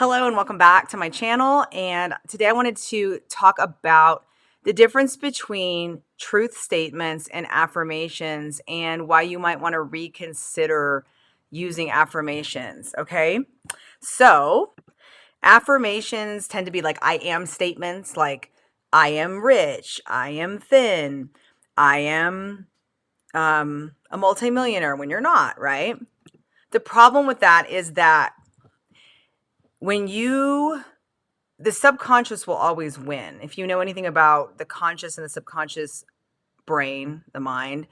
Hello and welcome back to my channel. And today I wanted to talk about the difference between truth statements and affirmations and why you might want to reconsider using affirmations. Okay. So affirmations tend to be like I am statements, like I am rich, I am thin, I am a multimillionaire when you're not, right? The problem with that is that when the subconscious will always win. If you know anything about the conscious and the subconscious brain, the mind,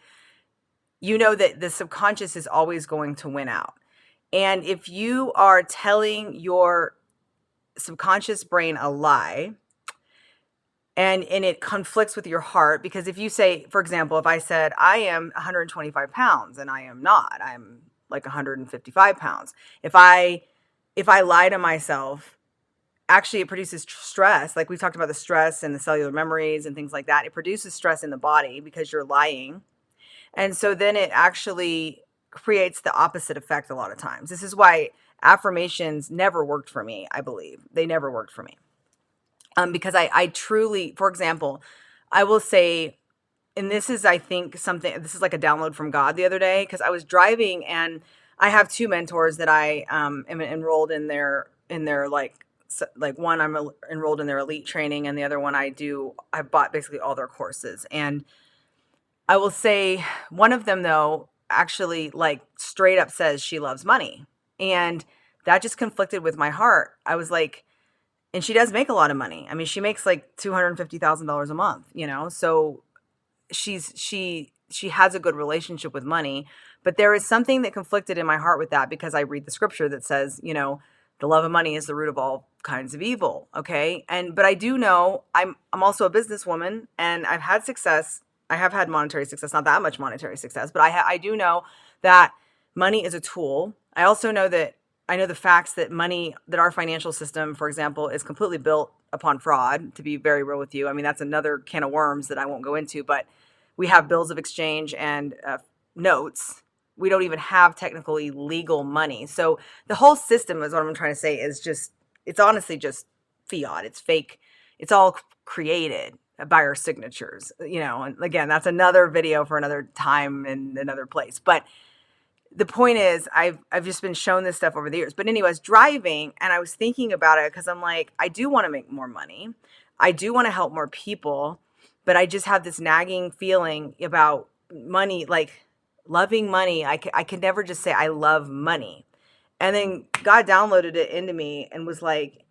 you know that the subconscious is always going to win out. And if you are telling your subconscious brain a lie and it conflicts with your heart, because if you say, for example, if I said I am 125 pounds and I am not, I'm like 155 pounds. If I lie to myself, actually it produces stress. Like we talked about the stress and the cellular memories and things like that. It produces stress in the body because you're lying. And so then it actually creates the opposite effect a lot of times. This is why affirmations never worked for me, I believe. They never worked for me. Because I truly, for example, I will say, and this is, I think, this is like a download from God the other day, because I was driving and I have two mentors that I am enrolled in their like one I'm enrolled in their elite training, and the other one I bought basically all their courses. And I will say one of them though actually like straight up says she loves money, and that just conflicted with my heart. I was like, and she does make a lot of money. I mean, she makes like $250,000 a month, so she has a good relationship with money. But there is something that conflicted in my heart with that, because I read the scripture that says, the love of money is the root of all kinds of evil. Okay. But I do know I'm also a businesswoman, and I've had success. I have had monetary success, not that much monetary success, but I do know that money is a tool. I also know that I know the facts that our financial system, for example, is completely built upon fraud, to be very real with you. I mean, that's another can of worms that I won't go into, but we have bills of exchange and notes. We don't even have technically legal money. So the whole system, is what I'm trying to say, is it's honestly just fiat. It's fake. It's all created by our signatures, and again, that's another video for another time and another place. But the point is, I've just been shown this stuff over the years. But anyway, I was driving and I was thinking about it, because I'm like, I do want to make more money. I do want to help more people, but I just have this nagging feeling about money, like loving money. I could never just say I love money. And then God downloaded it into me and was like,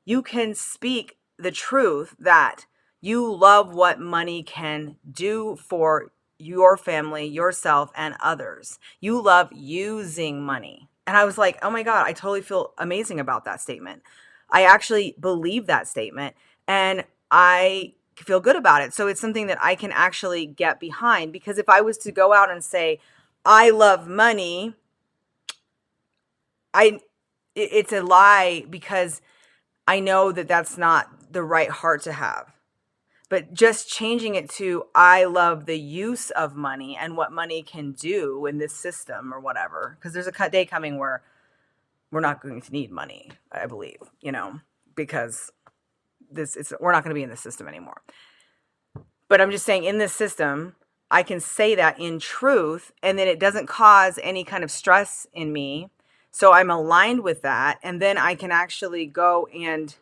you can speak the truth that you love what money can do for your family, yourself, and others. You love using money. And I was like, oh my God, I totally feel amazing about that statement. I actually believe that statement, and I feel good about it. So it's something that I can actually get behind, because if I was to go out and say, I love money, it's a lie, because I know that that's not the right heart to have. But just changing it to, I love the use of money and what money can do in this system or whatever. Because there's a day coming where we're not going to need money, I believe, because we're not going to be in this system anymore. But I'm just saying, in this system, I can say that in truth, and then it doesn't cause any kind of stress in me. So I'm aligned with that. And then I can actually go and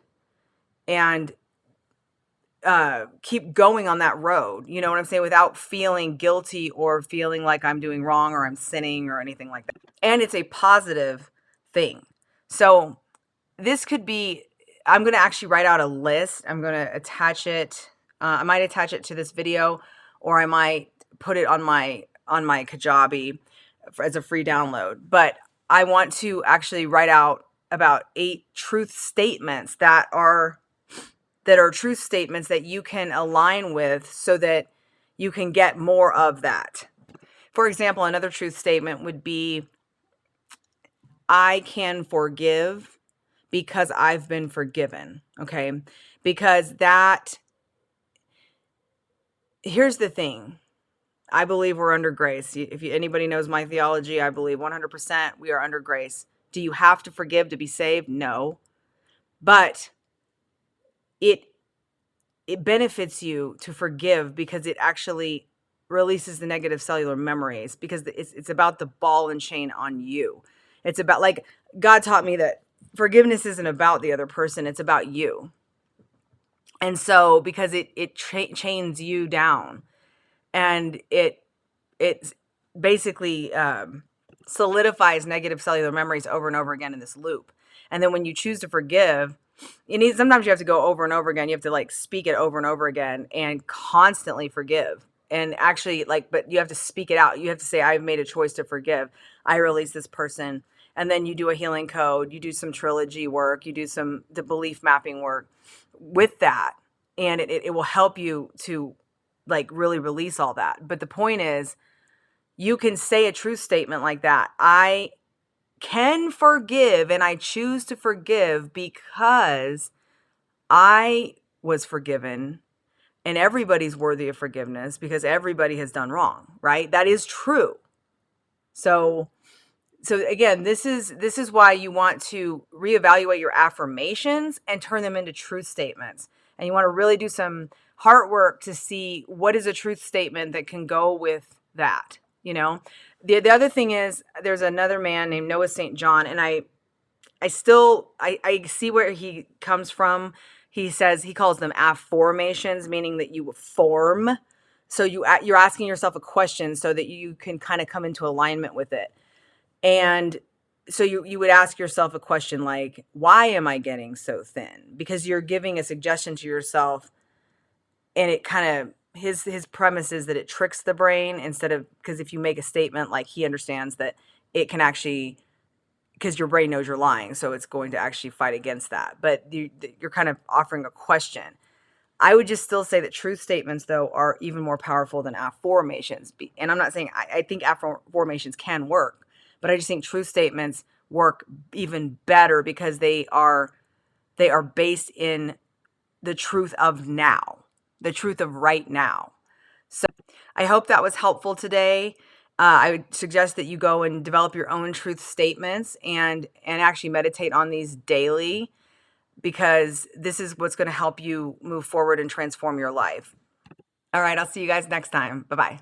keep going on that road, you know what I'm saying, without feeling guilty or feeling like I'm doing wrong or I'm sinning or anything like that. And it's a positive thing. So this could be, I'm going to actually write out a list. I'm going to attach it. I might attach it to this video, or I might put it on my Kajabi as a free download. But I want to actually write out about 8 truth statements that are truth statements that you can align with, so that you can get more of that. For example, another truth statement would be, I can forgive because I've been forgiven. Okay. Because here's the thing. I believe we're under grace. If anybody knows my theology, I believe 100% we are under grace. Do you have to forgive to be saved? No. but it it benefits you to forgive because it actually releases the negative cellular memories, because it's about the ball and chain on you. It's about, like, God taught me that forgiveness isn't about the other person, it's about you. And so because it chains you down, and it basically solidifies negative cellular memories over and over again in this loop. And then when you choose to forgive, sometimes you have to go over and over again. You have to, like, speak it over and over again and constantly forgive. And actually, like, but you have to speak it out. You have to say, I've made a choice to forgive. I release this person. And then you do a healing code. You do some trilogy work. You do the belief mapping work with that. And it will help you to, like, really release all that. But the point is, you can say a truth statement like that. I can forgive, and I choose to forgive because I was forgiven, and everybody's worthy of forgiveness because everybody has done wrong, right? That is true. So again, this is why you want to reevaluate your affirmations and turn them into truth statements. And you want to really do some heart work to see what is a truth statement that can go with that. The other thing is, there's another man named Noah St. John, and I see where he comes from. He says, he calls them affirmations, meaning that you form. So you're asking yourself a question so that you can kind of come into alignment with it. And so you would ask yourself a question like, why am I getting so thin? Because you're giving a suggestion to yourself, and it kind of, his premise is that it tricks the brain, instead of, because if you make a statement, like, he understands that it can actually, because your brain knows you're lying, so it's going to actually fight against that. But you're kind of offering a question. I would just still say that truth statements, though, are even more powerful than affirmations. And I'm not saying I think affirmations can work, but I just think truth statements work even better because they are based in the truth of now, the truth of right now. So I hope that was helpful today. I would suggest that you go and develop your own truth statements and actually meditate on these daily, because this is what's going to help you move forward and transform your life. All right, I'll see you guys next time. Bye-bye.